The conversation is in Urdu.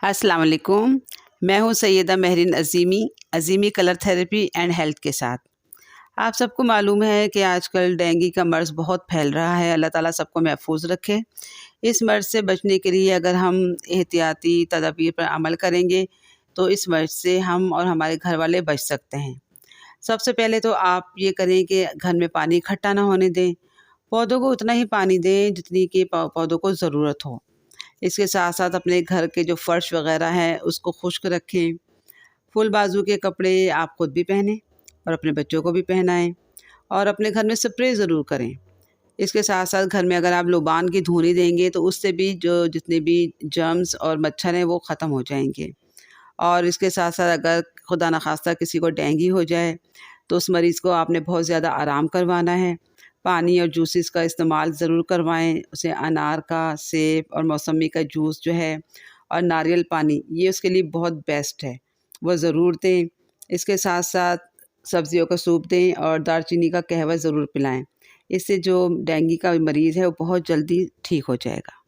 السلام علیکم، میں ہوں Syeda Mehreen Azimi colour therapy and health کے ساتھ۔ آپ سب کو معلوم ہے کہ آج کل ڈینگی کا مرض بہت پھیل رہا ہے۔ اللہ تعالیٰ سب کو محفوظ رکھے۔ اس مرض سے بچنے کے لیے اگر ہم احتیاطی تدابیر پر عمل کریں گے تو اس مرض سے ہم اور ہمارے گھر والے بچ سکتے ہیں۔ سب سے پہلے تو آپ یہ کریں کہ گھر میں پانی اکٹھا نہ ہونے دیں۔ پودوں کو اتنا ہی پانی دیں جتنی کہ پودوں کو ضرورت ہو۔ اس کے ساتھ ساتھ اپنے گھر کے جو فرش وغیرہ ہے اس کو خشک رکھیں۔ فل بازو کے کپڑے آپ خود بھی پہنیں اور اپنے بچوں کو بھی پہنائیں، اور اپنے گھر میں سپرے ضرور کریں۔ اس کے ساتھ ساتھ گھر میں اگر آپ لوبان کی دھونی دیں گے تو اس سے بھی جتنے بھی جرمز اور مچھر ہیں وہ ختم ہو جائیں گے۔ اور اس کے ساتھ ساتھ اگر خدا نخواستہ کسی کو ڈینگی ہو جائے تو اس مریض کو آپ نے بہت زیادہ آرام کروانا ہے۔ پانی اور جوسز کا استعمال ضرور کروائیں۔ اسے انار کا، سیب اور موسمی کا جوس جو ہے اور ناریل پانی، یہ اس کے لیے بہت بیسٹ ہے، وہ ضرور دیں۔ اس کے ساتھ ساتھ سبزیوں کا سوپ دیں اور دار چینی کا قہوہ ضرور پلائیں۔ اس سے جو ڈینگی کا مریض ہے وہ بہت جلدی ٹھیک ہو جائے گا۔